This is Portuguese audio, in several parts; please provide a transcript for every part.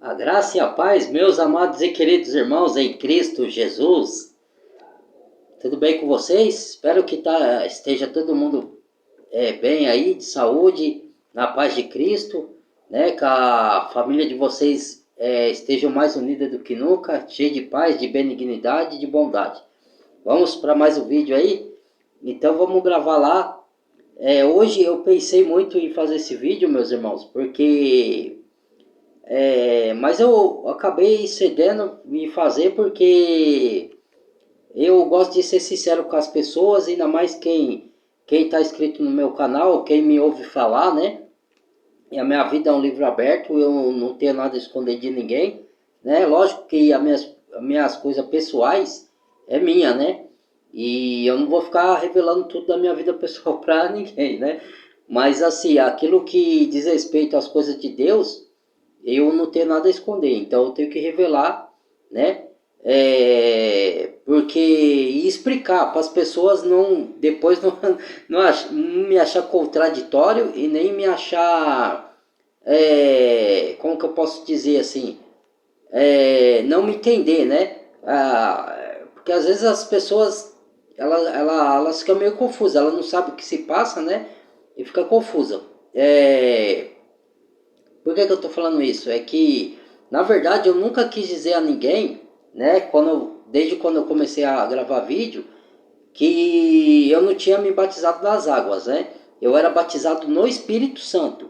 A graça e a paz, meus amados e queridos irmãos em Cristo Jesus. Tudo bem com vocês? Espero que esteja todo mundo bem aí, de saúde, na paz de Cristo, né? Que a família de vocês esteja mais unida do que nunca, cheia de paz, de benignidade e de bondade. Vamos para mais um vídeo aí? Então vamos gravar lá. Hoje eu pensei muito em fazer esse vídeo, meus irmãos, porque... mas eu acabei cedendo em fazer porque eu gosto de ser sincero com as pessoas, ainda mais quem está inscrito no meu canal, quem me ouve falar, né? E a minha vida é um livro aberto, eu não tenho nada a esconder de ninguém, né? Lógico que as minhas coisas pessoais é minha, né? E eu não vou ficar revelando tudo da minha vida pessoal para ninguém, né? Mas assim, aquilo que diz respeito às coisas de Deus, eu não tenho nada a esconder, então eu tenho que revelar, né? Porque e explicar para as pessoas não depois não me achar contraditório e nem me achar, como que eu posso dizer assim, não me entender, né? Porque às vezes as pessoas elas ficam meio confusas, elas não sabem o que se passa, né? E fica confusa. Por que eu estou falando isso? É que, na verdade, eu nunca quis dizer a ninguém, né, desde quando eu comecei a gravar vídeo, que eu não tinha me batizado nas águas, né? Eu era batizado no Espírito Santo,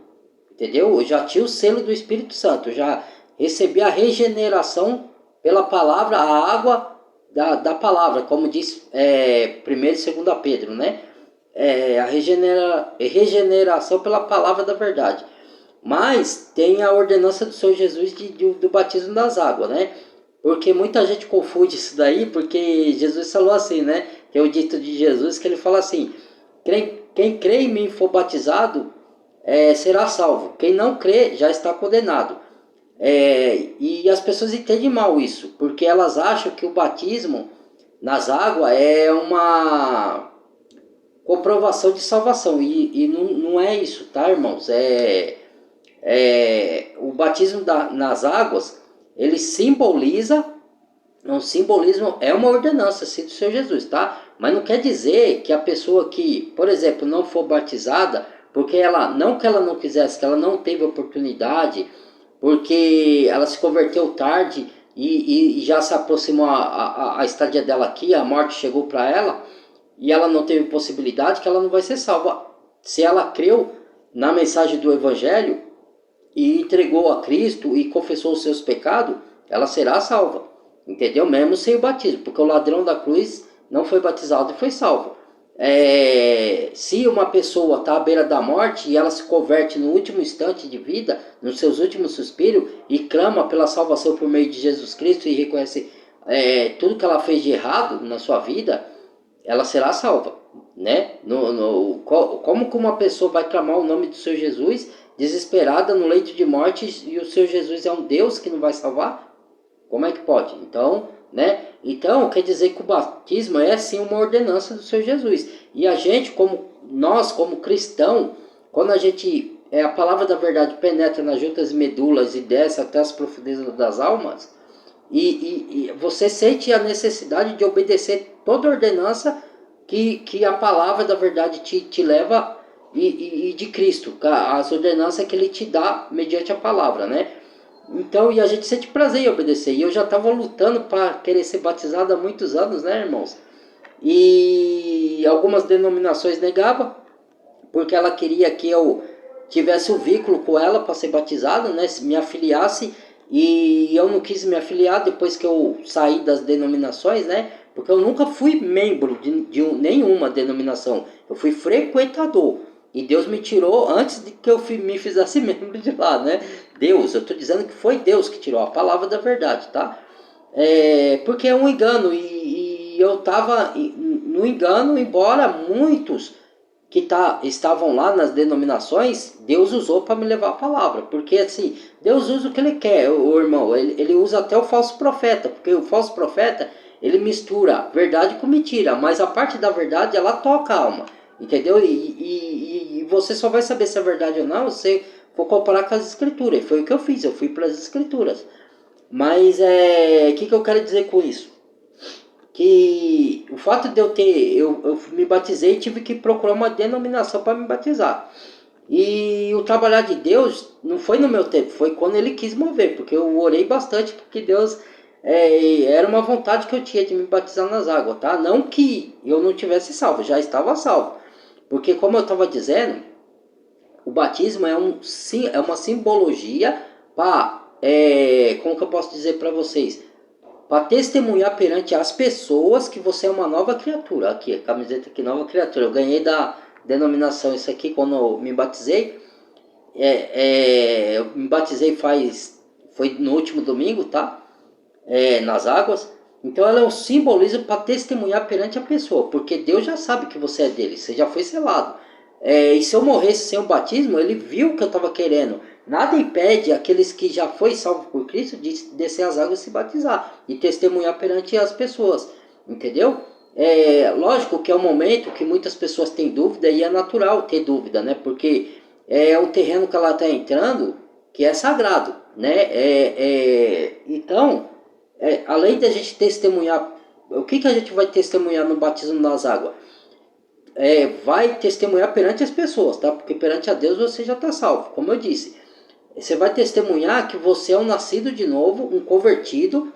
entendeu? Eu já tinha o selo do Espírito Santo, eu já recebi a regeneração pela palavra, a água da palavra, como diz 1 e 2 Pedro, né? A regeneração pela palavra da verdade. Mas tem a ordenança do Senhor Jesus do batismo das águas, né? Porque muita gente confunde isso daí, porque Jesus falou assim, né? Tem o dito de Jesus que ele fala assim: quem crê em mim e for batizado será salvo. Quem não crê já está condenado. E as pessoas entendem mal isso, porque elas acham que o batismo nas águas é uma comprovação de salvação. E não é isso, tá, irmãos? O batismo nas águas, ele simboliza, um simbolismo, é uma ordenança assim, do Senhor Jesus, tá? Mas não quer dizer que a pessoa que, por exemplo, não for batizada, porque não que ela não quisesse, que ela não teve oportunidade, porque ela se converteu tarde e já se aproximou a estadia dela aqui, a morte chegou para ela, e ela não teve possibilidade, que ela não vai ser salva. Se ela creu na mensagem do Evangelho, e entregou a Cristo e confessou os seus pecados, ela será salva, entendeu? Mesmo sem o batismo, porque o ladrão da cruz não foi batizado e foi salvo. Se uma pessoa está à beira da morte e ela se converte no último instante de vida, nos seus últimos suspiros, e clama pela salvação por meio de Jesus Cristo e reconhece tudo que ela fez de errado na sua vida, ela será salva, né? Como que uma pessoa vai clamar o nome do Senhor Jesus desesperada no leito de morte e o Senhor Jesus é um Deus que não vai salvar? Como é que pode? Então, né? Então, quer dizer que o batismo é sim uma ordenança do Senhor Jesus. E a gente, como cristão, quando a palavra da verdade penetra nas juntas e medulas e desce até as profundezas das almas, e você sente a necessidade de obedecer toda ordenança que a palavra da verdade te leva e de Cristo, as ordenanças que ele te dá mediante a palavra, né? Então, e a gente sente prazer em obedecer. E eu já estava lutando para querer ser batizado há muitos anos, né, irmãos? E algumas denominações negavam, porque ela queria que eu tivesse o vínculo com ela para ser batizado, né? Me afiliasse, e eu não quis me afiliar depois que eu saí das denominações, né? Porque eu nunca fui membro de nenhuma denominação. Eu fui frequentador. E Deus me tirou antes de que eu me fizesse membro de lá, né? Deus, eu estou dizendo que foi Deus que tirou a palavra da verdade, tá? Porque é um engano. E eu estava no engano, embora muitos que estavam lá nas denominações, Deus usou para me levar a palavra. Porque assim, Deus usa o que ele quer, o irmão. Ele usa até o falso profeta, porque o falso profeta, ele mistura verdade com mentira, mas a parte da verdade, ela toca a alma, entendeu? E você só vai saber se é verdade ou não for comparar com as escrituras. E foi o que eu fiz, eu fui para as escrituras. Mas o que eu quero dizer com isso? Que o fato de eu me batizei, tive que procurar uma denominação para me batizar. E o trabalhar de Deus não foi no meu tempo, foi quando Ele quis mover, porque eu orei bastante, porque Deus era uma vontade que eu tinha de me batizar nas águas, tá? Não que eu não tivesse salvo, já estava salvo. Porque como eu estava dizendo, o batismo é uma simbologia para, como que eu posso dizer para vocês? Para testemunhar perante as pessoas que você é uma nova criatura. Aqui, a camiseta aqui, nova criatura. Eu ganhei da denominação isso aqui quando eu me batizei. Eu me batizei foi no último domingo, tá? Nas águas. Então ela é um simbolismo para testemunhar perante a pessoa, porque Deus já sabe que você é dele, você já foi selado. E se eu morresse sem o batismo, ele viu o que eu estava querendo. Nada impede aqueles que já foi salvo por Cristo de descer as águas e se batizar e testemunhar perante as pessoas, entendeu? Lógico que é um momento que muitas pessoas têm dúvida e é natural ter dúvida, né? Porque é um terreno que ela está entrando que é sagrado, né? Então, além da gente testemunhar, o que a gente vai testemunhar no batismo nas águas? Vai testemunhar perante as pessoas, tá? Porque perante a Deus você já está salvo, como eu disse. Você vai testemunhar que você é um nascido de novo, um convertido.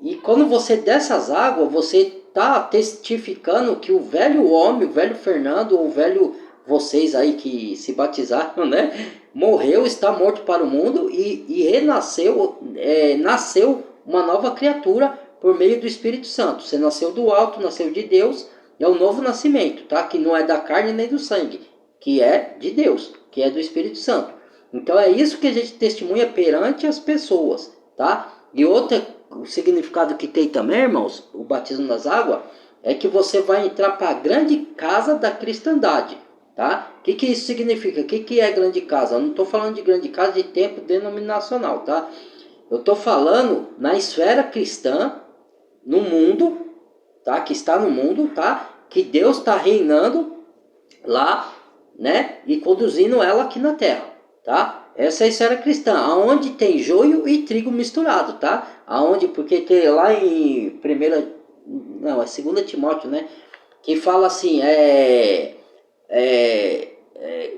E quando você desce as águas, você está testificando que o velho homem, o velho Fernando, ou o velho vocês aí que se batizaram, né? Morreu, está morto para o mundo e renasceu, nasceu uma nova criatura por meio do Espírito Santo. Você nasceu do alto, nasceu de Deus, é um novo nascimento, tá? Que não é da carne nem do sangue, que é de Deus, que é do Espírito Santo. Então é isso que a gente testemunha perante as pessoas, tá? E o significado que tem também, irmãos, o batismo nas águas, é que você vai entrar para a grande casa da cristandade, tá? O que isso significa? O que é grande casa? Eu não estou falando de grande casa de tempo denominacional, tá? Eu estou falando na esfera cristã, no mundo, tá? Que está no mundo, tá? Que Deus está reinando lá, né? E conduzindo ela aqui na terra, tá? Essa é a esfera cristã, aonde tem joio e trigo misturado, tá? Aonde, porque tem lá em segunda Timóteo, né? Que fala assim,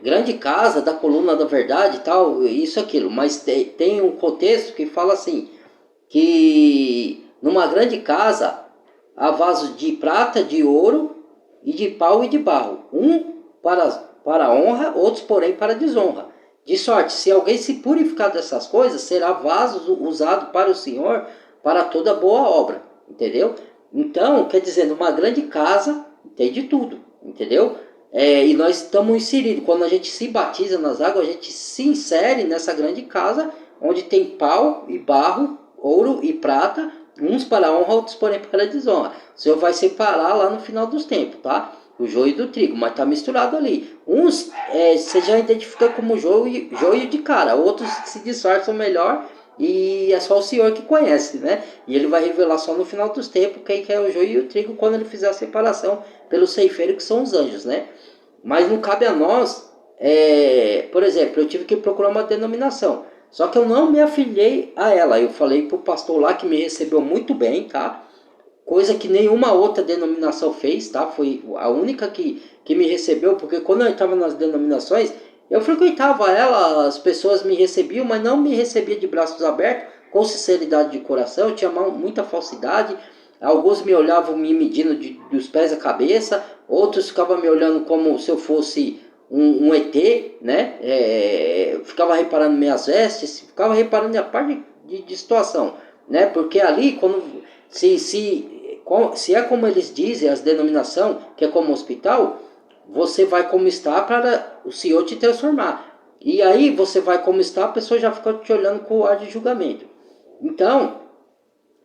grande casa da coluna da verdade e tal, isso, aquilo. Mas tem um contexto que fala assim, que numa grande casa há vasos de prata, de ouro e de pau e de barro. Para honra, outros porém para desonra. De sorte, se alguém se purificar dessas coisas, será vaso usado para o Senhor, para toda boa obra, entendeu? Então, quer dizer, numa grande casa tem de tudo, entendeu? E nós estamos inseridos, quando a gente se batiza nas águas, a gente se insere nessa grande casa, onde tem pau e barro, ouro e prata, uns para honra, outros porém para desonra. O Senhor vai separar lá no final dos tempos, tá? O joio do trigo, mas está misturado ali. Uns você já identifica como joio de cara, outros se disfarçam melhor e é só o Senhor que conhece, né? E ele vai revelar só no final dos tempos quem que é o joio e o trigo quando ele fizer a separação pelo ceifeiro, que são os anjos, né? Mas não cabe a nós, por exemplo, eu tive que procurar uma denominação. Só que eu não me afiliei a ela. Eu falei pro pastor lá que me recebeu muito bem, tá? Coisa que nenhuma outra denominação fez, tá? Foi a única que me recebeu, porque quando eu estava nas denominações, eu frequentava ela, as pessoas me recebiam, mas não me recebia de braços abertos, com sinceridade de coração, eu tinha muita falsidade. Alguns me olhavam me medindo dos pés à cabeça, outros ficavam me olhando como se eu fosse um ET, né? Ficava reparando minhas vestes, ficava reparando a parte de situação, né? Porque ali, quando se é como eles dizem, as denominação, que é como hospital, você vai como está para o Senhor te transformar. E aí você vai como está, a pessoa já fica te olhando com o ar de julgamento. Então,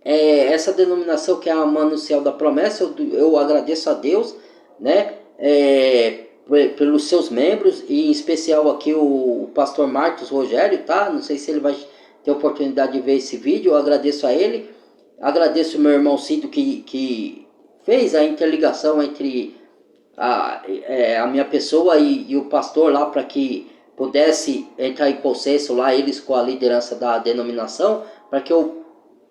essa denominação que é a Manuncial da Promessa, eu agradeço a Deus, né? Pelos seus membros, e em especial aqui o pastor Marcos Rogério, tá? Não sei se ele vai ter oportunidade de ver esse vídeo, eu agradeço a ele. Agradeço o meu irmão Cido que fez a interligação entre a minha pessoa e o pastor lá para que pudesse entrar em consenso lá, eles com a liderança da denominação, para que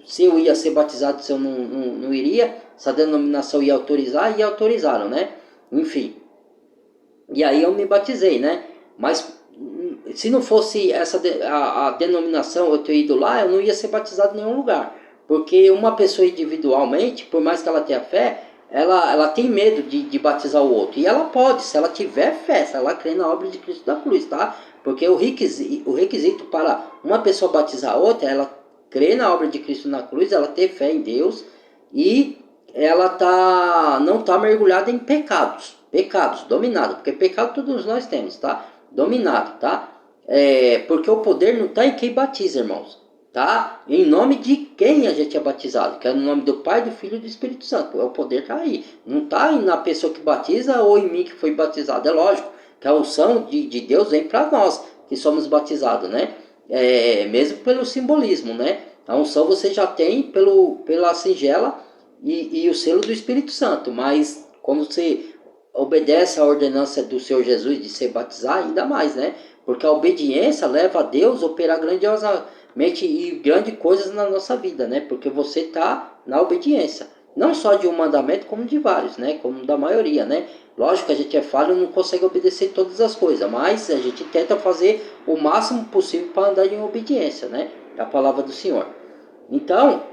se eu ia ser batizado, se eu não iria, se a denominação ia autorizar, e autorizaram, né? Enfim. E aí eu me batizei, né? Mas se não fosse a denominação, eu ter ido lá, eu não ia ser batizado em nenhum lugar. Porque uma pessoa individualmente, por mais que ela tenha fé, ela tem medo de batizar o outro. E ela pode, se ela tiver fé, se ela crer na obra de Cristo da cruz, tá? Porque o requisito para uma pessoa batizar a outra é ela crer na obra de Cristo na cruz, ela ter fé em Deus e ela não tá mergulhada em pecados, dominado, porque pecado todos nós temos, tá? Dominado, tá? Porque o poder não está em quem batiza, irmãos, tá? Em nome de quem a gente é batizado, que é no nome do Pai, do Filho e do Espírito Santo. O poder está aí, não está na pessoa que batiza ou em mim que foi batizado. É lógico que a unção de Deus vem para nós que somos batizados, né? Mesmo pelo simbolismo, né? A unção você já tem pela singela e o selo do Espírito Santo, mas quando você obedece à ordenança do Senhor Jesus de ser batizado, ainda mais, né? Porque a obediência leva a Deus a operar grandiosamente e grandes coisas na nossa vida, né? Porque você está na obediência, não só de um mandamento, como de vários, né? Como da maioria, né? Lógico que a gente é falho e não consegue obedecer todas as coisas, mas a gente tenta fazer o máximo possível para andar em obediência, né? A palavra do Senhor. Então,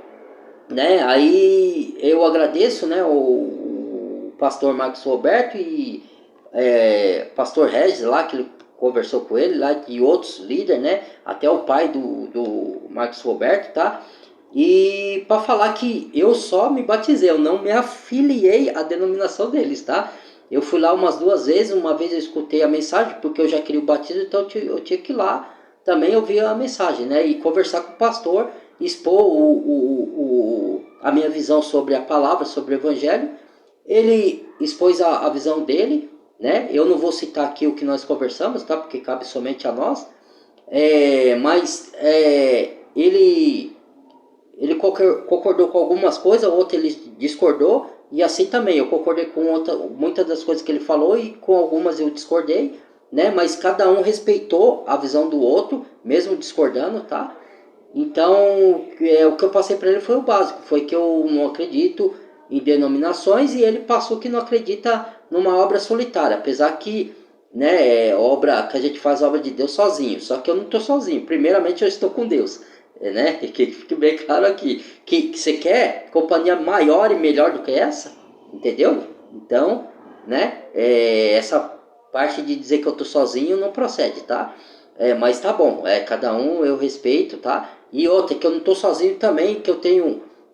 né? Aí eu agradeço, né? O pastor Marcos Roberto e pastor Regis lá, que ele conversou com ele lá, e outros líderes, né? Até o pai do Marcos Roberto, tá? E para falar que eu só me batizei, eu não me afiliei à denominação deles, tá? Eu fui lá umas 2 vezes, uma vez eu escutei a mensagem, porque eu já queria o batismo, então eu tinha que ir lá também ouvir a mensagem, né? E conversar com o pastor, expor a minha visão sobre a palavra, sobre o evangelho. Ele expôs a visão dele, né? Eu não vou citar aqui o que nós conversamos, tá? Porque cabe somente a nós. Mas ele concordou com algumas coisas, outras ele discordou, e assim também, eu concordei com muitas das coisas que ele falou, e com algumas eu discordei, né? Mas cada um respeitou a visão do outro, mesmo discordando, tá? Então, o que eu passei para ele foi o básico, foi que eu não acredito em denominações, e ele passou que não acredita numa obra solitária, apesar que, né, obra que a gente faz obra de Deus sozinho, só que eu não estou sozinho, primeiramente eu estou com Deus, né? Que fique bem claro aqui, que você quer companhia maior e melhor do que essa, entendeu? Então, né, essa parte de dizer que eu estou sozinho não procede, tá? Mas tá bom, cada um eu respeito, tá? E outra, que eu não estou sozinho também, que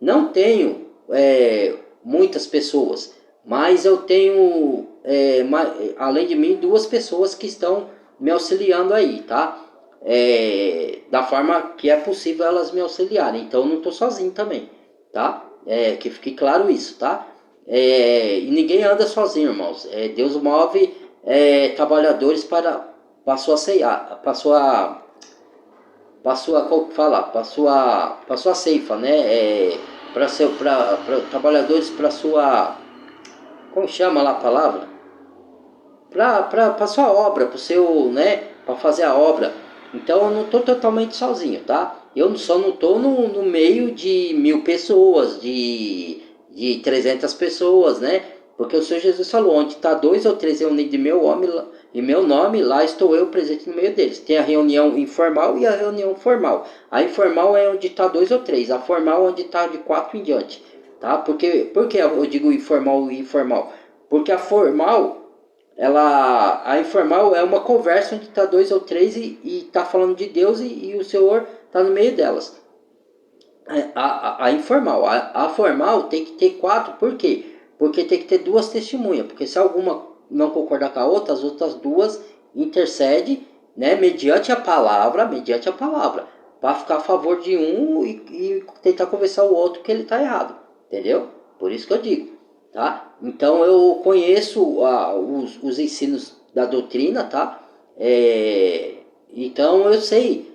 não tenho muitas pessoas, mas eu tenho, além de mim, 2 pessoas que estão me auxiliando aí, tá? Da forma que é possível elas me auxiliarem, então eu não estou sozinho também, tá? Que fique claro isso, tá? E ninguém anda sozinho, irmãos. Deus move trabalhadores para sua ceia, para sua ceifa, né? Para trabalhadores para sua, como chama lá a palavra? Para sua obra, para o seu, né? Para fazer a obra. Então eu não estou totalmente sozinho, tá? Eu só não estou no meio de 1000 pessoas, de 300 pessoas, né? Porque o Senhor Jesus falou, onde está 2 ou 3 reunidos em meu nome, lá estou eu presente no meio deles. Tem a reunião informal e a reunião formal. A informal é onde está 2 ou 3, a formal é onde está de 4 em diante. Tá? Por que eu digo informal e informal? Porque a formal, a informal é uma conversa onde está 2 ou 3 e está falando de Deus e o Senhor está no meio delas. A informal, a formal tem que ter 4, por quê? Porque tem que ter 2 testemunhas, porque se alguma não concordar com a outra, as outras 2 intercedem, né, mediante a palavra, para ficar a favor de um e tentar convencer o outro que ele está errado, entendeu? Por isso que eu digo, tá? Então eu conheço os ensinos da doutrina, tá? Então eu sei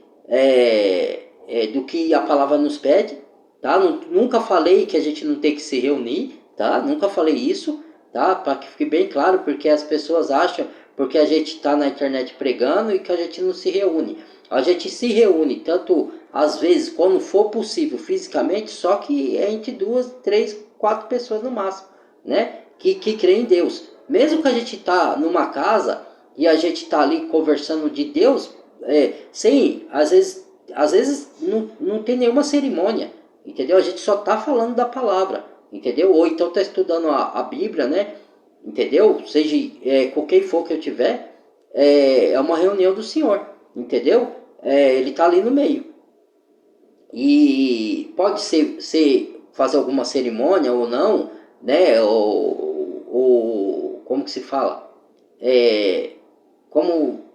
do que a palavra nos pede, tá? Nunca falei que a gente não tem que se reunir, tá? Nunca falei isso, tá? Para que fique bem claro, porque as pessoas acham, porque a gente está na internet pregando e que a gente não se reúne. A gente se reúne tanto às vezes quando for possível fisicamente, só que é entre 2, 3, 4 pessoas no máximo, né? Que creem em Deus. Mesmo que a gente está numa casa e a gente está ali conversando de Deus, sem, às vezes não tem nenhuma cerimônia, entendeu? A gente só está falando da palavra, entendeu? Ou então está estudando a Bíblia, né? Entendeu? Seja com quem for que eu tiver, é uma reunião do Senhor, entendeu? Ele está ali no meio. E pode ser fazer alguma cerimônia ou não, né? Ou como que se fala? Como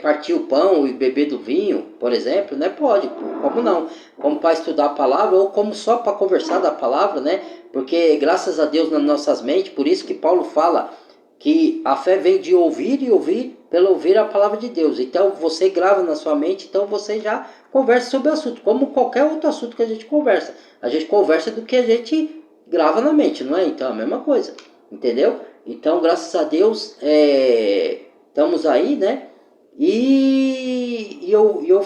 partir o pão e beber do vinho, por exemplo, né? Pode, como não? Como para estudar a palavra ou como só para conversar da palavra, né? Porque graças a Deus nas nossas mentes, por isso que Paulo fala que a fé vem de ouvir e ouvir pelo ouvir a palavra de Deus. Então você grava na sua mente, então você já conversa sobre o assunto, como qualquer outro assunto que a gente conversa. A gente conversa do que a gente grava na mente, não é? Então é a mesma coisa, entendeu? Então graças a Deus estamos aí, né? E eu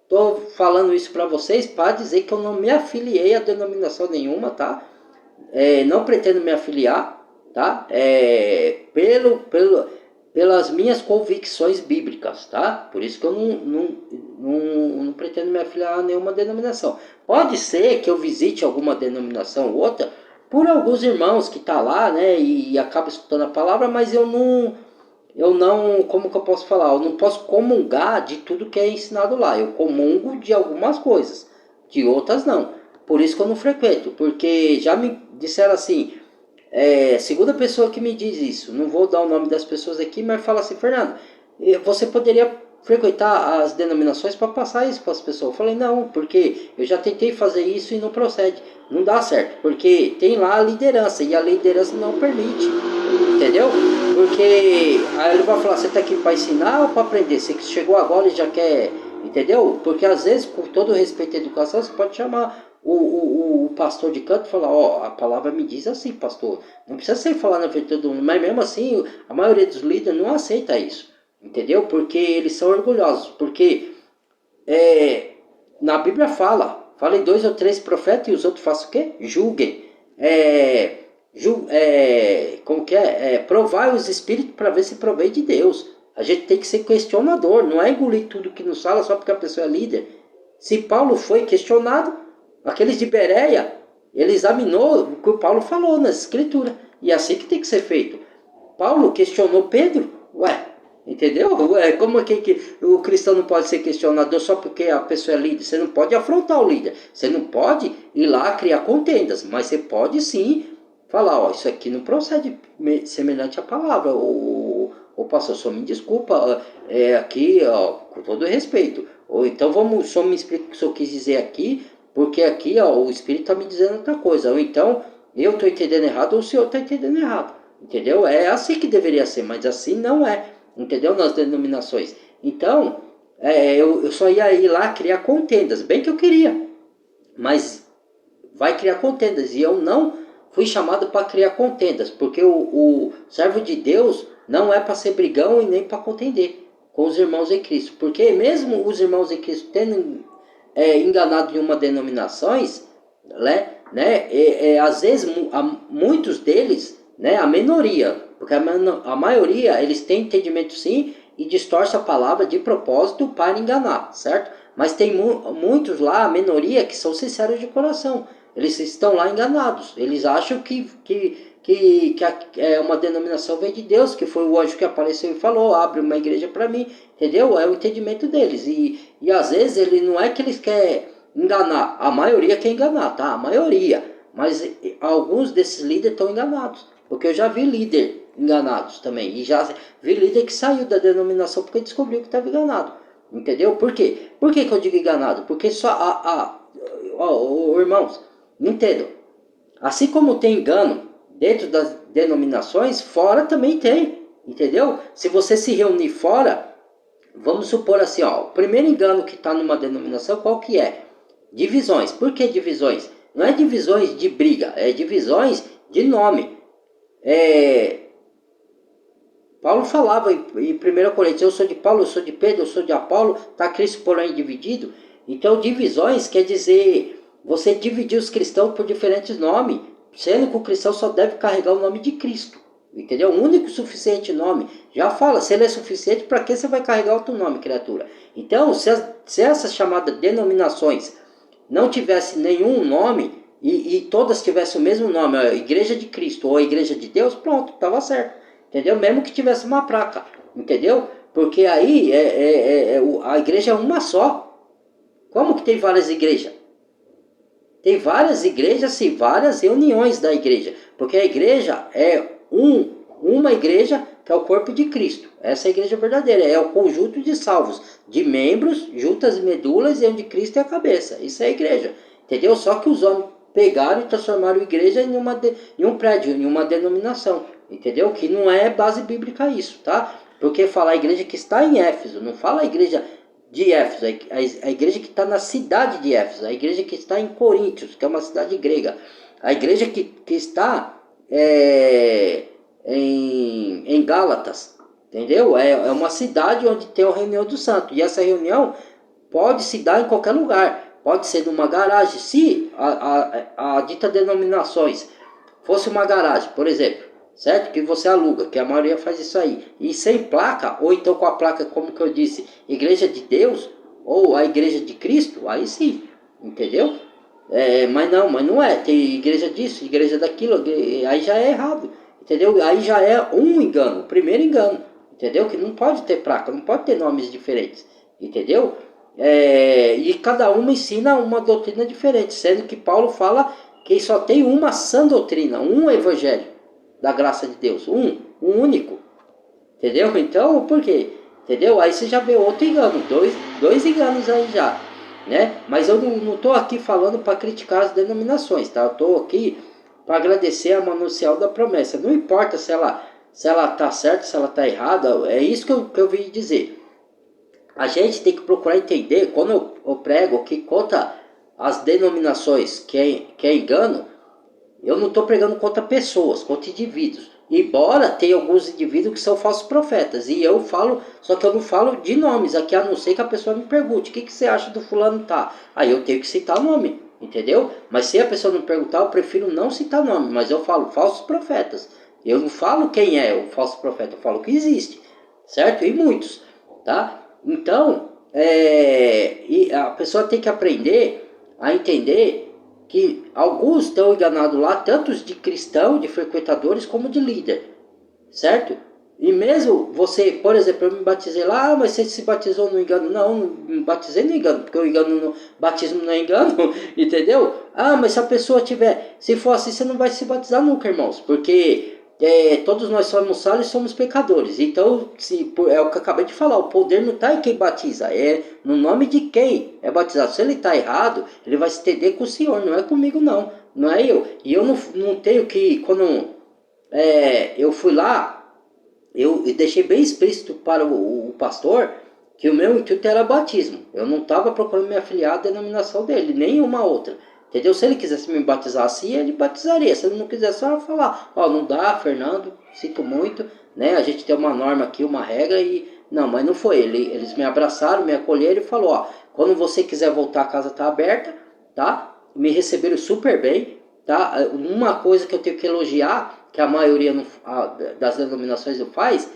tô falando isso para vocês para dizer que eu não me afiliei a denominação nenhuma, tá? Não pretendo me afiliar, tá? Pelas minhas convicções bíblicas, tá? Por isso que eu não pretendo me afiliar a nenhuma denominação. Pode ser que eu visite alguma denominação ou outra por alguns irmãos que tá lá, né? E acaba escutando a palavra, mas eu não, como que eu posso falar? Eu não posso comungar de tudo que é ensinado lá. Eu comungo de algumas coisas, de outras não. Por isso que eu não frequento, porque já me disseram assim, segunda pessoa que me diz isso, não vou dar o nome das pessoas aqui, mas fala assim, Fernando, você poderia frequentar as denominações para passar isso para as pessoas. Eu falei, não, porque eu já tentei fazer isso e não procede, não dá certo, porque tem lá a liderança e a liderança não permite, entendeu? Porque aí ele vai falar, você está aqui para ensinar ou para aprender? Você que chegou agora e já quer, entendeu? Porque às vezes, com todo respeito à educação, você pode chamar o pastor de canto e falar, a palavra me diz assim, pastor, não precisa ser falar na frente de todo mundo, mas mesmo assim, a maioria dos líderes não aceita isso, entendeu? Porque eles são orgulhosos, porque na Bíblia fala em 2 ou 3 profetas e os outros façam o quê? Julguem. Como que provai os espíritos para ver se provém de Deus. A gente tem que ser questionador, não é engolir tudo que nos fala só porque a pessoa é líder. Se Paulo foi questionado, aqueles de Bereia, ele examinou o que o Paulo falou nas escrituras. E é assim que tem que ser feito. Paulo questionou Pedro, entendeu? Como é que o cristão não pode ser questionador só porque a pessoa é líder? Você não pode afrontar o líder. Você não pode ir lá criar contendas. Mas você pode sim falar, isso aqui não procede semelhante à palavra. O pastor, só me desculpa, aqui, com todo respeito. Ou então só me explica o que o senhor quis dizer aqui, porque aqui o Espírito está me dizendo outra coisa. Ou então eu estou entendendo errado ou o senhor está entendendo errado. Entendeu? É assim que deveria ser, mas assim não é. Entendeu? Nas denominações. Então, eu só ia ir lá criar contendas, bem que eu queria. Mas vai criar contendas. E eu não fui chamado para criar contendas, porque o servo de Deus não é para ser brigão e nem para contender com os irmãos em Cristo. Porque mesmo os irmãos em Cristo tendo enganado em uma denominações, às vezes muitos deles, né, a minoria, porque a maioria eles têm entendimento sim e distorce a palavra de propósito para enganar, certo? Mas tem muitos lá, a minoria, que são sinceros de coração. Eles estão lá enganados. Eles acham que uma denominação vem de Deus, que foi o anjo que apareceu e falou, abre uma igreja para mim, entendeu? É o entendimento deles. E às vezes ele não é que eles querem enganar, a maioria quer enganar, tá? A maioria. Mas alguns desses líderes estão enganados. Porque eu já vi líder enganados também. E já vi líder que saiu da denominação porque descobriu que estava enganado. Entendeu? Por quê? Por que eu digo enganado? Porque só irmãos, entendam. Assim como tem engano dentro das denominações, fora também tem. Entendeu? Se você se reunir fora, vamos supor assim, o primeiro engano que está numa denominação, qual que é? Divisões. Por que divisões? Não é divisões de briga, é divisões de nome. Paulo falava em 1 Coríntios, eu sou de Paulo, eu sou de Pedro, eu sou de Apolo, está Cristo porém dividido. Então divisões quer dizer você dividir os cristãos por diferentes nomes, sendo que o cristão só deve carregar o nome de Cristo. Entendeu? O único suficiente nome. Já fala, se ele é suficiente, para que você vai carregar outro nome, criatura? Então, se essas chamadas denominações não tivessem nenhum nome, e todas tivessem o mesmo nome, a Igreja de Cristo ou a Igreja de Deus, pronto, estava certo. Entendeu? Mesmo que tivesse uma placa. Entendeu? Porque aí a igreja é uma só. Como que tem várias igrejas? Tem várias igrejas e várias reuniões da igreja. Porque a igreja é uma igreja que é o corpo de Cristo. Essa é a igreja verdadeira. É o conjunto de salvos, de membros, juntas e medulas, e onde Cristo é a cabeça. Isso é a igreja. Entendeu? Só que os homens pegaram e transformaram a igreja em um prédio, em uma denominação. Entendeu? Que não é base bíblica isso, tá? Porque fala a igreja que está em Éfeso, não fala a igreja de Éfeso, a igreja que está na cidade de Éfeso, a igreja que está em Coríntios, que é uma cidade grega, a igreja que está em Gálatas, entendeu? É uma cidade onde tem a reunião do santo, e essa reunião pode se dar em qualquer lugar, pode ser numa garagem, se a dita denominações fosse uma garagem, por exemplo, certo? Que você aluga, que a maioria faz isso aí. E sem placa, ou então com a placa, como que eu disse, Igreja de Deus, ou a Igreja de Cristo, aí sim, entendeu? Mas não é. Tem igreja disso, igreja daquilo, aí já é errado, entendeu? Aí já é um engano, o primeiro engano, entendeu? Que não pode ter placa, não pode ter nomes diferentes, entendeu? E cada uma ensina uma doutrina diferente, sendo que Paulo fala que só tem uma sã doutrina, um evangelho da graça de Deus, um único, entendeu? Então, por quê? Entendeu? Aí você já vê outro engano, dois enganos aí já, né? Mas eu não estou aqui falando para criticar as denominações, tá? Eu estou aqui para agradecer a manuncial da promessa, não importa se ela está certa, se ela está errada, é isso que eu vim dizer. A gente tem que procurar entender, quando eu prego que conta as denominações que é engano, eu não estou pregando contra pessoas, contra indivíduos. Embora tenha alguns indivíduos que são falsos profetas. E eu falo, só que eu não falo de nomes aqui, a não ser que a pessoa me pergunte: o que você acha do fulano tá? Aí eu tenho que citar o nome, entendeu? Mas se a pessoa não perguntar, eu prefiro não citar nome. Mas eu falo falsos profetas. Eu não falo quem é o falso profeta, eu falo que existe, certo? E muitos, tá? Então, e a pessoa tem que aprender a entender que alguns estão enganados lá, tanto de cristão, de frequentadores, como de líder, certo? E mesmo você, por exemplo, eu me batizei lá, mas você se batizou no engano? Não me batizei no engano, porque o batismo não é engano, entendeu? Mas se a pessoa se for assim, você não vai se batizar nunca, irmãos, porque todos nós somos salvos e somos pecadores. Então, é o que eu acabei de falar, o poder não está em quem batiza, é no nome de quem é batizado. Se ele está errado, ele vai se entender com o Senhor, não é comigo não é eu. E eu não tenho que, quando eu fui lá, eu deixei bem explícito para o pastor que o meu intuito era batismo. Eu não estava procurando me afiliar à denominação dele, nem uma outra. Entendeu? Se ele quisesse me batizar assim, ele batizaria. Se ele não quisesse, só falar: não dá, Fernando, sinto muito, né? A gente tem uma norma aqui, uma regra e... Não, mas não foi. Eles me abraçaram, me acolheram e falou: quando você quiser voltar, a casa está aberta, tá? Me receberam super bem, tá? Uma coisa que eu tenho que elogiar, que a maioria das denominações não faz,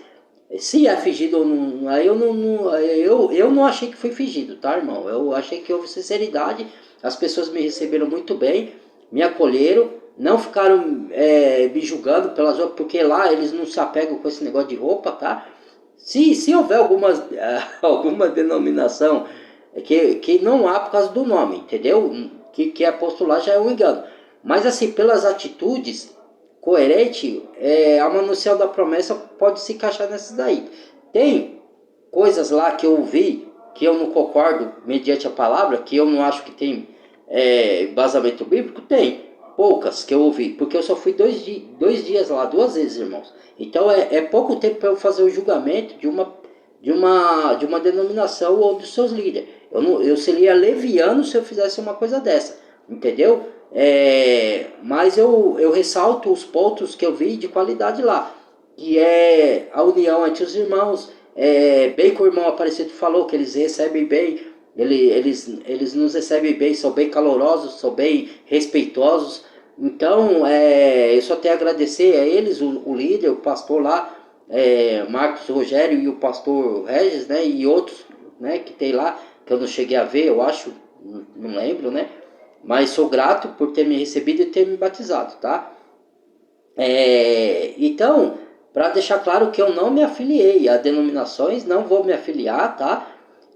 se é fingido ou não, aí eu não achei que foi fingido, tá, irmão? Eu achei que houve sinceridade, as pessoas me receberam muito bem, me acolheram, não ficaram me julgando pelas roupas, porque lá eles não se apegam com esse negócio de roupa, tá? Se houver alguma denominação que não há por causa do nome, entendeu? Que é posto lá já é um engano. Mas assim, pelas atitudes coerente, a manuncial da promessa pode se encaixar nessas daí. Tem coisas lá que eu ouvi que eu não concordo mediante a palavra, que eu não acho que tem embasamento bíblico. Tem poucas que eu ouvi, porque eu só fui 2 dias lá, 2 vezes, irmãos. Então é pouco tempo para eu fazer o julgamento de uma denominação ou dos seus líderes. Eu seria leviano se eu fizesse uma coisa dessa, entendeu? Mas eu ressalto os pontos que eu vi de qualidade lá, que é a união entre os irmãos, bem que o irmão Aparecido falou, que eles recebem bem, eles nos recebem bem, são bem calorosos, são bem respeitosos. Então, eu só tenho a agradecer a eles, o líder, o pastor lá, Marcos Rogério e o pastor Regis, né, e outros, né, que tem lá, que eu não cheguei a ver, eu acho, não lembro, né, mas sou grato por ter me recebido e ter me batizado, tá? Então, para deixar claro que eu não me afiliei a denominações, não vou me afiliar, tá?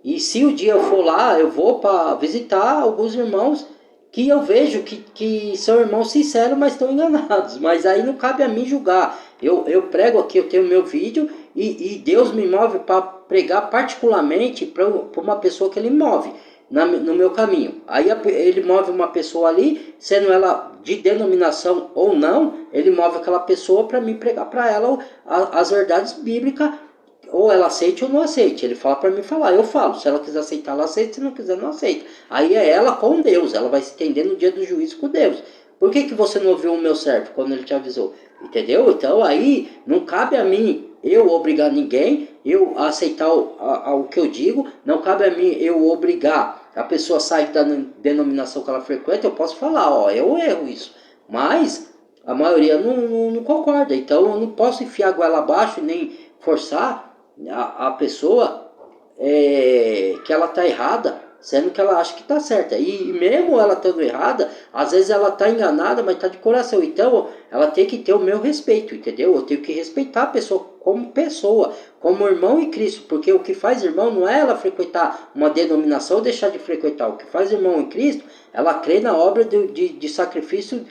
E se o dia eu for lá, eu vou para visitar alguns irmãos que eu vejo que são irmãos sinceros, mas estão enganados. Mas aí não cabe a mim julgar. Eu prego aqui, eu tenho meu vídeo e Deus me move para pregar particularmente para uma pessoa que ele move no meu caminho. Aí ele move uma pessoa ali, sendo ela de denominação ou não, ele move aquela pessoa para mim pregar para ela as verdades bíblicas, ou ela aceite ou não aceite. Ele fala para mim falar, eu falo. Se ela quiser aceitar, ela aceita. Se não quiser, não aceita. Aí é ela com Deus. Ela vai se entender no dia do juízo com Deus. Por que você não ouviu o meu servo quando ele te avisou? Entendeu? Então aí não cabe a mim eu obrigar ninguém, eu aceitar o que eu digo. Não cabe a mim eu obrigar a pessoa a sair da denominação que ela frequenta. Eu posso falar, ó, eu erro isso. Mas a maioria não concorda. Então eu não posso enfiar a goela abaixo nem forçar a pessoa que ela tá errada, sendo que ela acha que tá certa. E mesmo ela estando errada, às vezes ela tá enganada, mas tá de coração. Então ela tem que ter o meu respeito, entendeu? Eu tenho que respeitar a pessoa, como irmão em Cristo. Porque o que faz irmão não é ela frequentar uma denominação ou deixar de frequentar. O que faz irmão em Cristo, ela crê na obra de sacrifício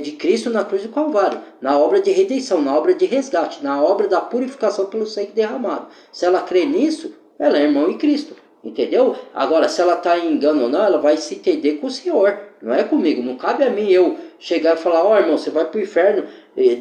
de Cristo na cruz do Calvário, na obra de redenção, na obra de resgate, na obra da purificação pelo sangue derramado. Se ela crê nisso, ela é irmão em Cristo, entendeu? Agora, se ela está em engano ou não, ela vai se entender com o Senhor, não é comigo. Não cabe a mim eu chegar e falar, ó irmão, você vai para o inferno,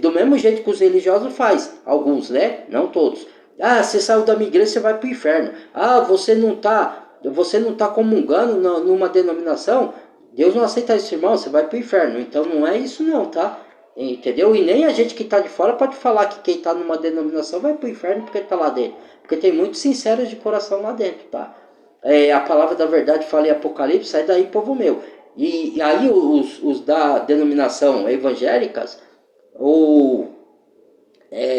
do mesmo jeito que os religiosos fazem, alguns, né? Não todos. Ah, você saiu da minha igreja, você vai para o inferno. Ah, você não tá comungando numa denominação, Deus não aceita isso, irmão, você vai pro inferno. Então não é isso não, tá? Entendeu? E nem a gente que tá de fora pode falar que quem tá numa denominação vai pro inferno porque tá lá dentro. Porque tem muitos sinceros de coração lá dentro, tá? A palavra da verdade fala em Apocalipse, sai daí, povo meu. E aí os da denominação evangélicas, ou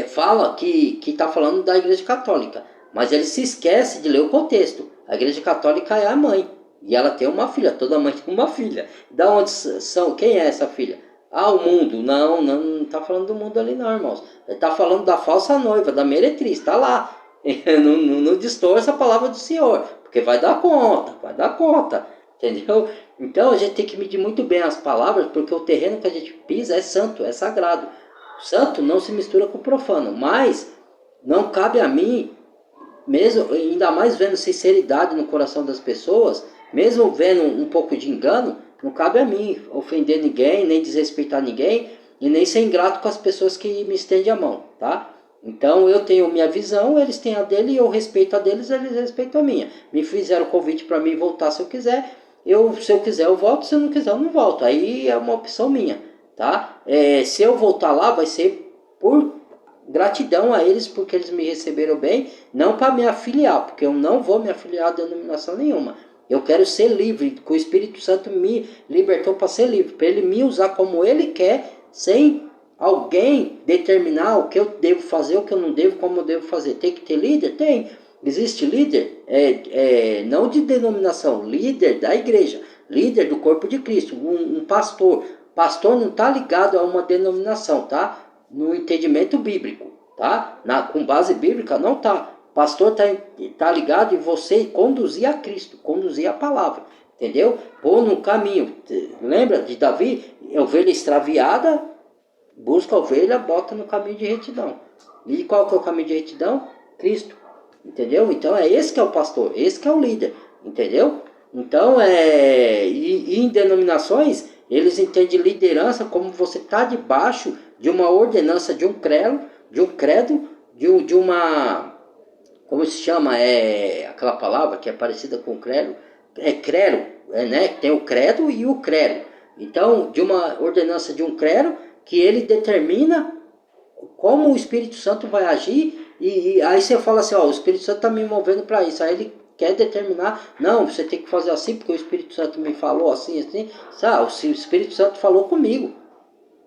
fala que tá falando da igreja católica. Mas ele se esquece de ler o contexto. A igreja católica é a mãe. E ela tem uma filha, toda mãe tem uma filha. Da onde são? Quem é essa filha? Ah, o mundo. Não tá falando do mundo ali não, irmãos. Ele tá falando da falsa noiva, da meretriz, tá lá. Não distorça a palavra do Senhor, porque vai dar conta, entendeu? Então a gente tem que medir muito bem as palavras, porque o terreno que a gente pisa é santo, é sagrado. Santo não se mistura com profano, mas não cabe a mim, mesmo ainda mais vendo sinceridade no coração das pessoas, mesmo vendo um pouco de engano, não cabe a mim ofender ninguém, nem desrespeitar ninguém, e nem ser ingrato com as pessoas que me estendem a mão, tá? Então eu tenho minha visão, eles têm a dele, eu respeito a deles, eles respeitam a minha. Me fizeram o convite para mim voltar se eu quiser, se eu quiser eu volto, se eu não quiser eu não volto. Aí é uma opção minha, tá? Se eu voltar lá vai ser por gratidão a eles porque eles me receberam bem, não para me afiliar, porque eu não vou me afiliar a denominação nenhuma. Eu quero ser livre, que o Espírito Santo me libertou para ser livre, para ele me usar como ele quer, sem alguém determinar o que eu devo fazer, o que eu não devo, como eu devo fazer. Tem que ter líder? Tem. Existe líder, não de denominação, líder da igreja, líder do corpo de Cristo, um pastor. Pastor não está ligado a uma denominação, tá? No entendimento bíblico, tá? Com base bíblica não tá. Pastor tá ligado em você conduzir a Cristo, conduzir a palavra, entendeu? Pôr no caminho. Lembra de Davi? Ovelha extraviada, busca a ovelha, bota no caminho de retidão. E qual que é o caminho de retidão? Cristo, entendeu? Então é esse que é o pastor, esse que é o líder, entendeu? Então e em denominações eles entendem liderança como você tá debaixo de uma ordenança de um credo, de uma, como se chama, aquela palavra que é parecida com credo, credo, né? Tem o credo e o credo. Então, de uma ordenança de um credo que ele determina como o Espírito Santo vai agir, e aí você fala assim, ó, o Espírito Santo está me movendo para isso, aí ele quer determinar, não, você tem que fazer assim, porque o Espírito Santo me falou assim, assim, sabe, o Espírito Santo falou comigo,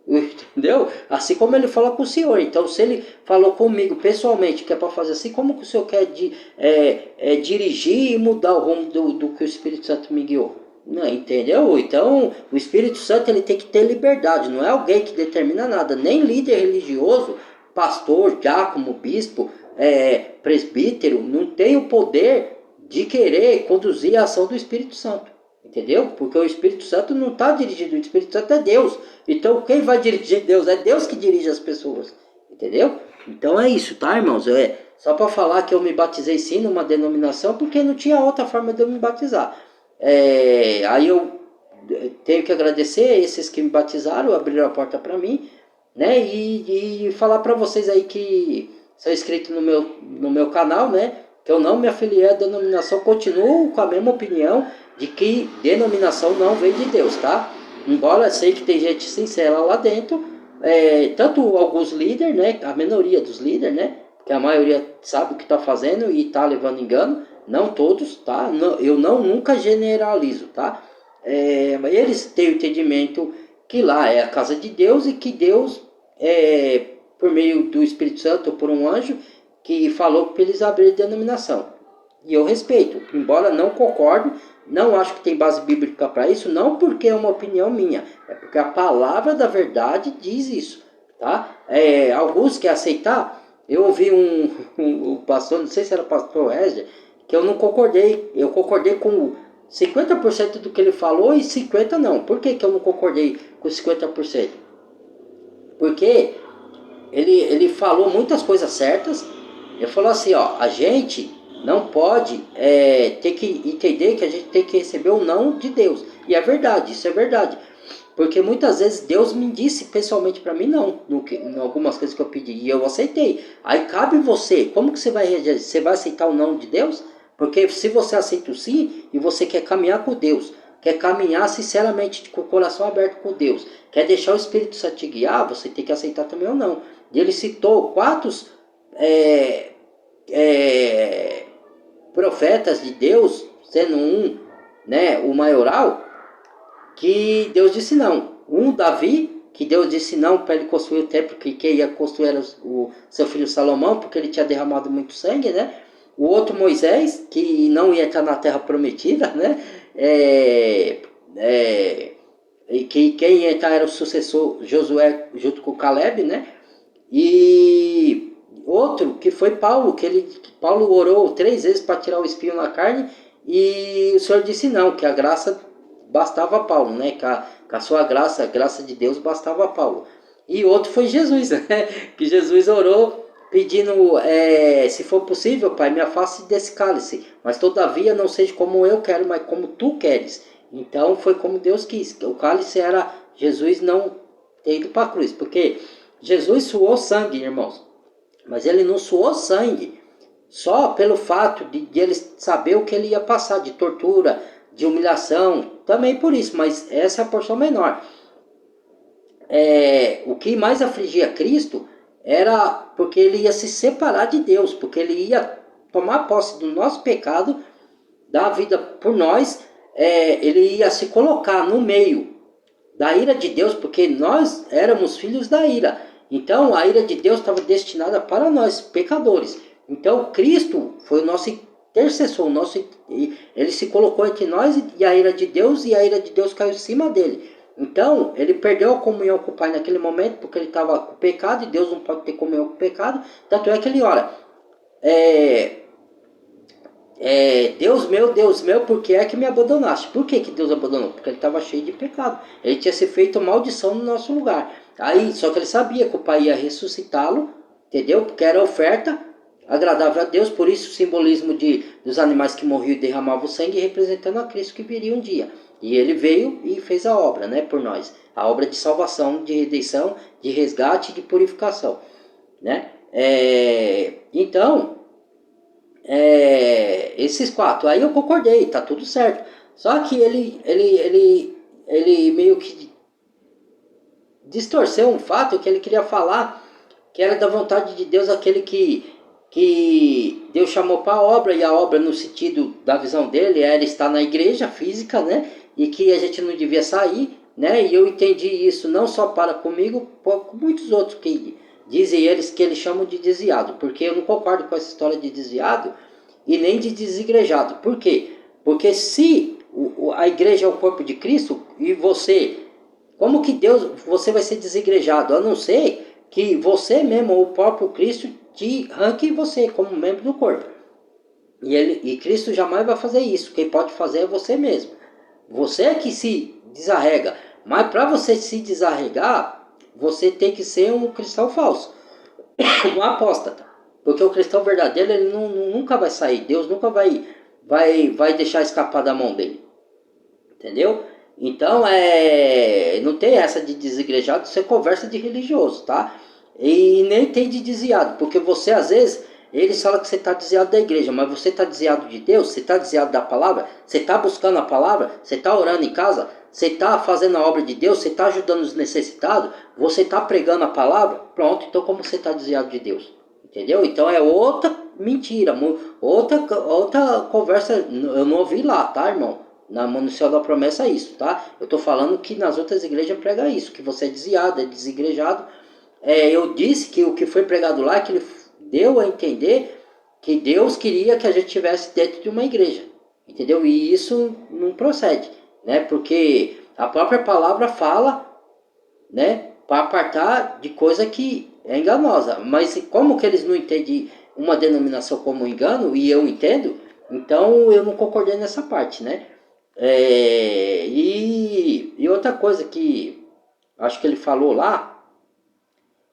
entendeu? Assim como ele fala com o senhor. Então, se ele falou comigo pessoalmente que é para fazer assim, como que o senhor quer dirigir e mudar o rumo do que o Espírito Santo me guiou? Não, entendeu? Então, o Espírito Santo ele tem que ter liberdade. Não é alguém que determina nada. Nem líder religioso, pastor, diácono, bispo, presbítero, não tem o poder de querer conduzir a ação do Espírito Santo. Entendeu? Porque o Espírito Santo não está dirigindo, o Espírito Santo é Deus. Então quem vai dirigir Deus? É Deus que dirige as pessoas. Entendeu? Então é isso, tá, irmãos? Só para falar que eu me batizei sim numa denominação, porque não tinha outra forma de eu me batizar. Aí eu tenho que agradecer esses que me batizaram, abriram a porta para mim, né? E falar para vocês aí que são inscritos no meu canal, né? Que eu não me afiliei à denominação, continuo com a mesma opinião de que denominação não vem de Deus, tá? Embora sei que tem gente sincera lá dentro, tanto alguns líderes, né? A minoria dos líderes, né? Que a maioria sabe o que está fazendo e está levando engano, não todos, tá? Não, eu nunca generalizo, tá? Mas eles têm o entendimento que lá é a casa de Deus e que Deus, por meio do Espírito Santo ou por um anjo, que falou para eles abrirem a denominação. E eu respeito, embora não concorde, não acho que tem base bíblica para isso, não porque é uma opinião minha, é porque a palavra da verdade diz isso, tá? Alguns querem aceitar, eu ouvi um pastor, não sei se era o pastor Wesley, que eu não concordei, eu concordei com 50% do que ele falou e 50% não. Por que eu não concordei com 50%? Porque ele falou muitas coisas certas. Ele falou assim, ó, a gente não pode ter que entender que a gente tem que receber o não de Deus. E é verdade, isso é verdade. Porque muitas vezes Deus me disse pessoalmente para mim não, em algumas coisas que eu pedi, e eu aceitei. Aí cabe você, como que você vai reagir? Você vai aceitar o não de Deus? Porque se você aceita o sim, e você quer caminhar com Deus, quer caminhar sinceramente com o coração aberto com Deus, quer deixar o Espírito Santo te guiar, você tem que aceitar também ou não. E ele citou 4 profetas de Deus, sendo um, né, o maioral, que Deus disse não. Davi, que Deus disse não para ele construir o templo, que quem ia construir era o seu filho Salomão, porque ele tinha derramado muito sangue, né? O outro Moisés, que não ia estar na terra prometida, né? Que quem ia estar era o sucessor Josué junto com Caleb, né? E outro que foi Paulo, que Paulo orou 3 vezes para tirar o espinho na carne, e o Senhor disse não, que a graça bastava a Paulo, né? Com a sua graça, a graça de Deus bastava a Paulo. E outro foi Jesus, né? Que Jesus orou pedindo, se for possível, Pai, me afaste desse cálice, mas todavia não seja como eu quero, mas como tu queres. Então foi como Deus quis. O cálice era Jesus não ter ido para a cruz, porque Jesus suou sangue, irmãos, mas ele não suou sangue só pelo fato de ele saber o que ele ia passar, de tortura, de humilhação, também por isso, mas essa é a porção menor. O que mais afligia Cristo era porque ele ia se separar de Deus, porque ele ia tomar posse do nosso pecado, dar a vida por nós, ele ia se colocar no meio da ira de Deus, porque nós éramos filhos da ira. Então a ira de Deus estava destinada para nós, pecadores. Então Cristo foi o nosso intercessor, ele se colocou entre nós e a ira de Deus, e a ira de Deus caiu em cima dele. Então ele perdeu a comunhão com o Pai naquele momento, porque ele estava com pecado, e Deus não pode ter comunhão com o pecado. Tanto é que ele ora, Deus meu, por que é que me abandonaste? Por que Deus abandonou? Porque ele estava cheio de pecado. Ele tinha se feito maldição no nosso lugar. Aí, só que ele sabia que o Pai ia ressuscitá-lo, entendeu? Porque era oferta agradável a Deus, por isso o simbolismo dos animais que morriam e derramavam sangue, representando a Cristo que viria um dia. E ele veio e fez a obra, né, por nós. A obra de salvação, de redenção, de resgate e de purificação, né? Então, esses 4, aí eu concordei, tá tudo certo. Só que ele meio que distorceu um fato que ele queria falar que era da vontade de Deus, aquele que Deus chamou para a obra, e a obra no sentido da visão dele era estar na igreja física, né? E que a gente não devia sair, né? E eu entendi isso não só para comigo, com muitos outros que dizem eles que eles chamam de desviado, porque eu não concordo com essa história de desviado e nem de desigrejado. Por quê? Porque se a igreja é o corpo de Cristo e você, como que você vai ser desigrejado? A não ser que você mesmo, ou o próprio Cristo, te ranque você como membro do corpo. E Cristo jamais vai fazer isso. Quem pode fazer é você mesmo. Você é que se desarrega. Mas para você se desarregar, você tem que ser um cristão falso. Um apóstata. Porque o cristão verdadeiro, ele nunca vai sair. Deus nunca vai deixar escapar da mão dele. Entendeu? Então, não tem essa de desigrejado, você conversa de religioso, tá? E nem tem de desviado, porque você, às vezes, eles falam que você está desviado da igreja, mas você está desviado de Deus, você está desviado da palavra, você está buscando a palavra, você está orando em casa, você está fazendo a obra de Deus, você está ajudando os necessitados, você está pregando a palavra, pronto, então como você está desviado de Deus? Entendeu? Então é outra mentira, outra conversa, eu não ouvi lá, tá, irmão? No céu da promessa é isso, tá? Eu tô falando que nas outras igrejas prega isso, que você é desviado, é desigrejado. Eu disse que o que foi pregado lá, que ele deu a entender que Deus queria que a gente estivesse dentro de uma igreja, entendeu? E isso não procede, né? Porque a própria palavra fala, né? Para apartar de coisa que é enganosa. Mas como que eles não entendem uma denominação como engano, e eu entendo, então eu não concordei nessa parte, né? E outra coisa que acho que ele falou lá,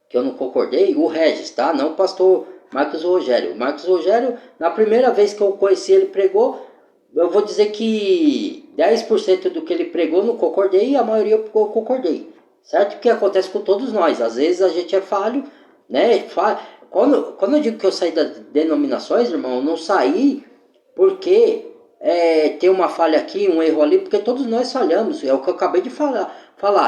que eu não concordei, o Regis, tá? Não o pastor Marcos Rogério. O Marcos Rogério, na primeira vez que eu conheci ele pregou, eu vou dizer que 10% do que ele pregou eu não concordei e a maioria eu concordei. Certo? Porque acontece com todos nós. Às vezes a gente é falho, né? Quando eu digo que eu saí das denominações, irmão, eu não saí porque tem uma falha aqui, um erro ali, porque todos nós falhamos. É o que eu acabei de falar.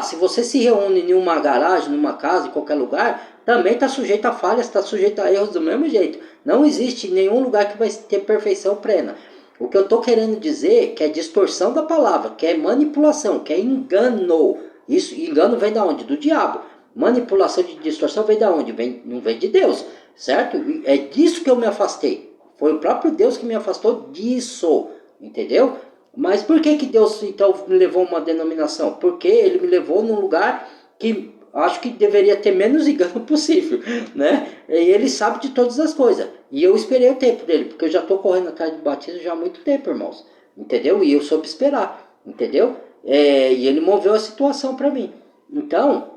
Se você se reúne em uma garagem, numa casa, em qualquer lugar, também está sujeito a falhas, está sujeito a erros do mesmo jeito. Não existe nenhum lugar que vai ter perfeição plena. O que eu estou querendo dizer é que é distorção da palavra, que é manipulação, que é engano. Isso, engano vem da onde? Do diabo. Manipulação de distorção vem da onde? Não vem de Deus, certo? É disso que eu me afastei. Foi o próprio Deus que me afastou disso, entendeu? Mas por que Deus então me levou a uma denominação? Porque ele me levou num lugar que acho que deveria ter menos engano possível, né? E ele sabe de todas as coisas. E eu esperei o tempo dele, porque eu já estou correndo atrás de batismo já há muito tempo, irmãos. Entendeu? E eu soube esperar, entendeu? E ele moveu a situação para mim. Então,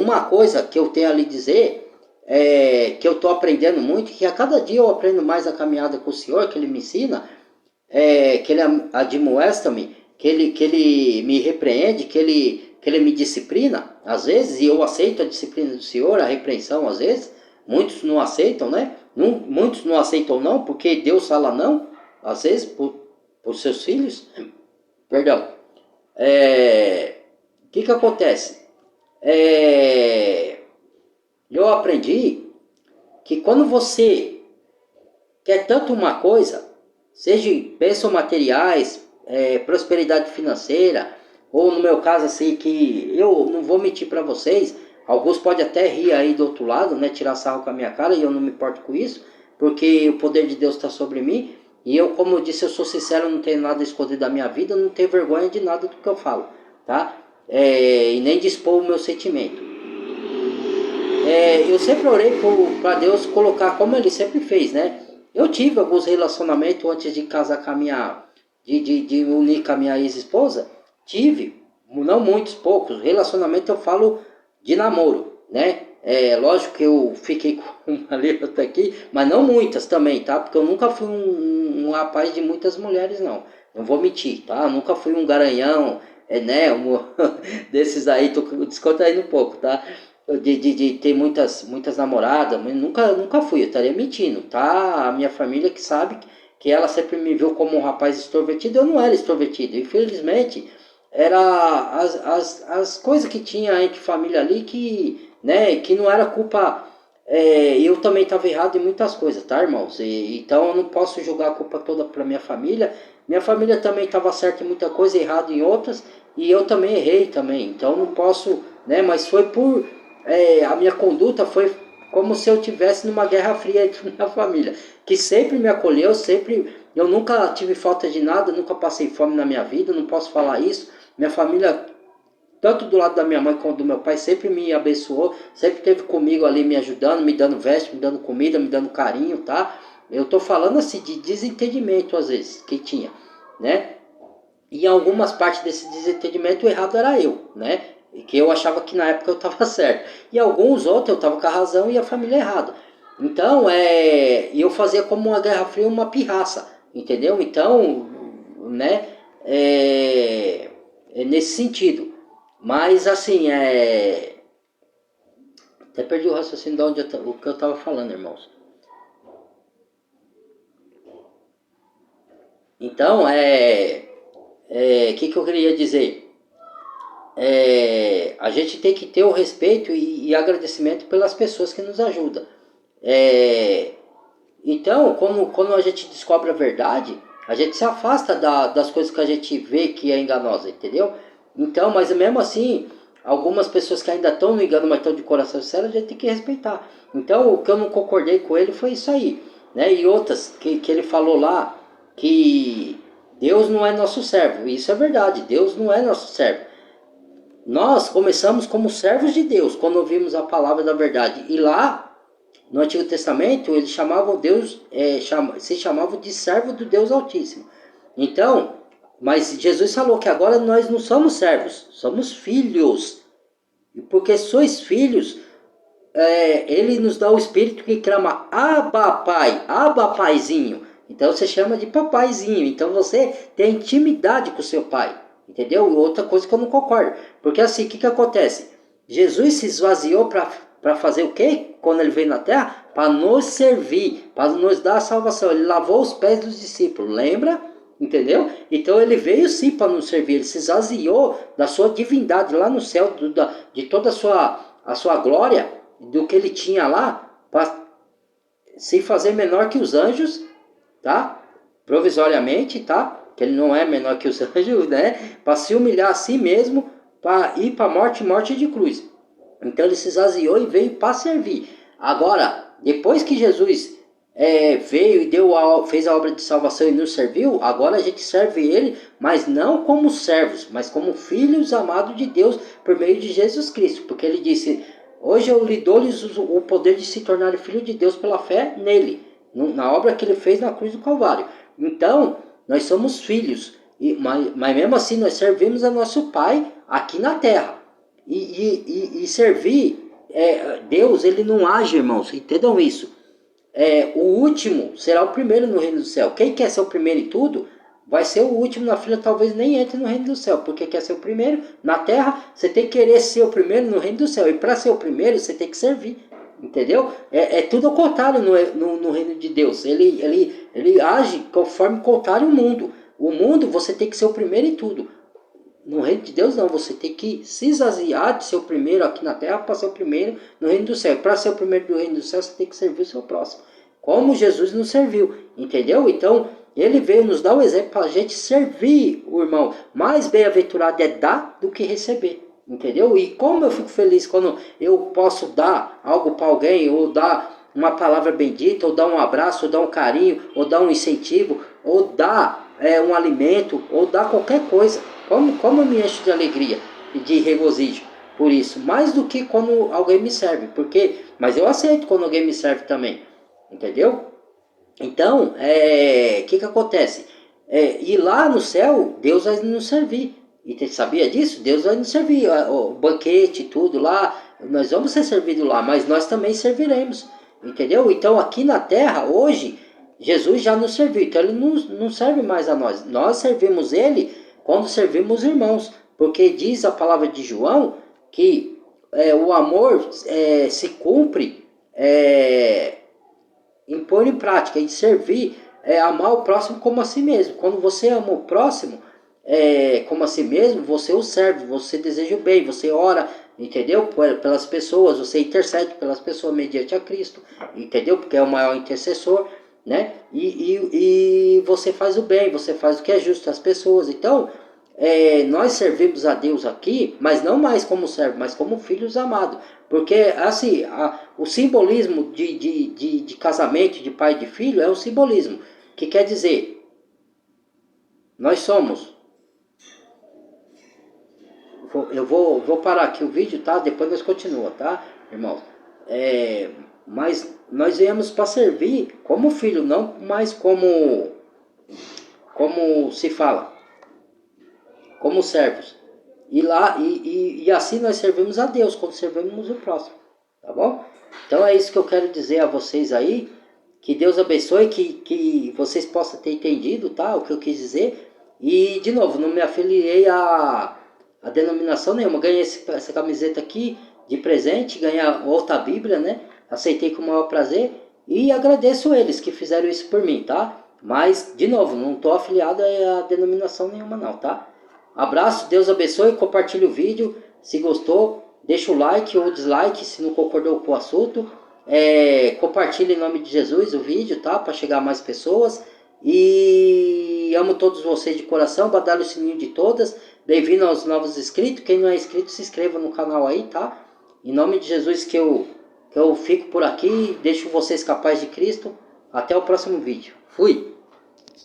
uma coisa que eu tenho a lhe dizer, que eu estou aprendendo muito, que a cada dia eu aprendo mais a caminhada com o Senhor, que Ele me ensina, que Ele admoesta-me, que ele me repreende, que ele me disciplina, às vezes, e eu aceito a disciplina do Senhor, a repreensão às vezes, muitos não aceitam, né? Muitos não aceitam não, porque Deus fala não, às vezes, por seus filhos, perdão. O que acontece? Eu aprendi que quando você quer tanto uma coisa, seja bênçãos materiais, prosperidade financeira, ou no meu caso assim, que eu não vou mentir para vocês, alguns podem até rir aí do outro lado, né, tirar sarro com a minha cara, e eu não me importo com isso, porque o poder de Deus está sobre mim, e eu, como eu disse, eu sou sincero, não tenho nada a esconder da minha vida, não tenho vergonha de nada do que eu falo, tá? E nem de expor o meu sentimento. Eu sempre orei para Deus colocar, como Ele sempre fez, né? Eu tive alguns relacionamentos antes de casar com a minha, de unir com a minha ex-esposa, tive, não muitos, poucos, relacionamento eu falo de namoro, né? Lógico que eu fiquei com uma ali, outra aqui, mas não muitas também, tá? Porque eu nunca fui um rapaz de muitas mulheres, não. Não vou mentir, tá? Eu nunca fui um garanhão, né? Desses aí, tô descontraindo um pouco, tá? De ter muitas namoradas, mas nunca fui, eu estaria mentindo, tá? A minha família que sabe que ela sempre me viu como um rapaz extrovertido, eu não era extrovertido, infelizmente, era as coisas que tinha entre família ali que né? Que não era culpa... eu também estava errado em muitas coisas, tá, irmãos? Então eu não posso jogar a culpa toda para minha família. Minha família também estava certa em muita coisa, errado em outras, e eu também errei também. Então não posso, né? Mas foi por... a minha conduta foi como se eu tivesse numa guerra fria entre minha família, que sempre me acolheu, sempre... Eu nunca tive falta de nada, nunca passei fome na minha vida, não posso falar isso. Minha família, tanto do lado da minha mãe quanto do meu pai, sempre me abençoou, sempre esteve comigo ali me ajudando, me dando veste, me dando comida, me dando carinho, tá? Eu tô falando assim de desentendimento às vezes que tinha, né? E em algumas partes desse desentendimento o errado era eu, né? E que eu achava que na época eu estava certo. E alguns outros eu estava com a razão e a família errada. Então, eu fazia como uma guerra fria, uma pirraça, entendeu? Então, né? É nesse sentido. Mas assim, até perdi o raciocínio de onde o que eu estava falando, irmãos. Então, que eu queria dizer? A gente tem que ter o respeito e agradecimento pelas pessoas que nos ajudam. É, então, quando a gente descobre a verdade, a gente se afasta das coisas que a gente vê que é enganosa, entendeu? Então, mas mesmo assim, algumas pessoas que ainda estão no engano, mas estão de coração sincero, a gente tem que respeitar. Então, o que eu não concordei com ele foi isso aí, né? E outras que ele falou lá, que Deus não é nosso servo. Isso é verdade, Deus não é nosso servo. Nós começamos como servos de Deus, quando ouvimos a palavra da verdade. E lá, no Antigo Testamento, eles chamavam Deus, se chamavam de servo do Deus Altíssimo. Então, mas Jesus falou que agora nós não somos servos, somos filhos. E porque sois filhos, ele nos dá o Espírito que clama, Abba Pai, Abba Paizinho. Então você chama de papaizinho. Então você tem intimidade com o seu pai. Entendeu? Outra coisa que eu não concordo. Porque assim, o que acontece? Jesus se esvaziou para fazer o quê? Quando ele veio na terra? Para nos servir, para nos dar a salvação. Ele lavou os pés dos discípulos, lembra? Entendeu? Então ele veio sim para nos servir. Ele se esvaziou da sua divindade lá no céu, de toda a sua glória, do que ele tinha lá, para se fazer menor que os anjos, tá? Provisoriamente, tá? Que ele não é menor que os anjos, né? Para se humilhar a si mesmo, para ir para a morte de cruz. Então ele se esvaziou e veio para servir. Agora, depois que Jesus veio e fez a obra de salvação e nos serviu, agora a gente serve ele, mas não como servos, mas como filhos amados de Deus por meio de Jesus Cristo. Porque ele disse, hoje eu lhe dou-lhes o poder de se tornar filho de Deus pela fé nele, na obra que ele fez na cruz do Calvário. Então, nós somos filhos, mas mesmo assim nós servimos a nosso Pai aqui na terra. E servir, Deus, ele não age, irmãos, entendam isso. O último será o primeiro no reino do céu. Quem quer ser o primeiro em tudo, vai ser o último na fila, talvez nem entre no reino do céu. Porque quer ser o primeiro na terra, você tem que querer ser o primeiro no reino do céu. E para ser o primeiro, você tem que servir. Entendeu? É tudo ao contrário no reino de Deus. Ele age conforme contrário ao mundo. O mundo, você tem que ser o primeiro em tudo. No reino de Deus não, você tem que se esvaziar de ser o primeiro aqui na terra para ser o primeiro no reino do céu. Para ser o primeiro do reino do céu, você tem que servir o seu próximo. Como Jesus nos serviu, entendeu? Então, ele veio nos dar o exemplo para a gente servir o irmão. Mais bem-aventurado é dar do que receber, entendeu? E como eu fico feliz quando eu posso dar algo para alguém, ou dar uma palavra bendita, ou dar um abraço, ou dar um carinho, ou dar um incentivo, ou dar um alimento, ou dar qualquer coisa. Como eu me encho de alegria e de regozijo por isso, mais do que quando alguém me serve, mas eu aceito quando alguém me serve também, entendeu? Então, que acontece? E lá no céu, Deus vai nos servir, e você sabia disso? Deus vai nos servir, o banquete, tudo lá, nós vamos ser servidos lá, mas nós também serviremos, entendeu? Então aqui na terra, hoje, Jesus já nos serviu, então ele não serve mais a nós servimos ele quando servimos os irmãos, porque diz a palavra de João que o amor se cumpre em pôr em prática, em servir, amar o próximo como a si mesmo. Quando você ama o próximo como a si mesmo, você o serve, você deseja o bem, você ora entendeu? Pelas pessoas, você intercede pelas pessoas mediante a Cristo, entendeu? Porque é o maior intercessor, né? E você faz o bem, você faz o que é justo às pessoas. Então, nós servimos a Deus aqui, mas não mais como servos, mas como filhos amados. Porque, assim, o simbolismo de casamento, de pai e de filho, é um simbolismo. Que quer dizer, nós somos... Eu vou parar aqui o vídeo, tá? Depois nós continuamos, tá, irmãos? Mas nós viemos para servir como filho, não mais como se fala, como servos. E assim nós servimos a Deus, quando servimos o próximo, tá bom? Então é isso que eu quero dizer a vocês aí, que Deus abençoe, que vocês possam ter entendido, tá? O que eu quis dizer. E, de novo, não me afiliei a denominação nenhuma. Ganhei essa camiseta aqui de presente, ganhei outra Bíblia, né? Aceitei com o maior prazer e agradeço eles que fizeram isso por mim, tá? Mas, de novo, não estou afiliado a denominação nenhuma não, tá? Abraço, Deus abençoe, compartilhe o vídeo. Se gostou, deixa o like ou dislike se não concordou com o assunto. Compartilhe em nome de Jesus o vídeo, tá? Para chegar a mais pessoas. E amo todos vocês de coração. Badalhe o sininho de todas. Bem-vindo aos novos inscritos. Quem não é inscrito, se inscreva no canal aí, tá? Em nome de Jesus que eu fico por aqui. Deixo vocês capazes de Cristo. Até o próximo vídeo. Fui!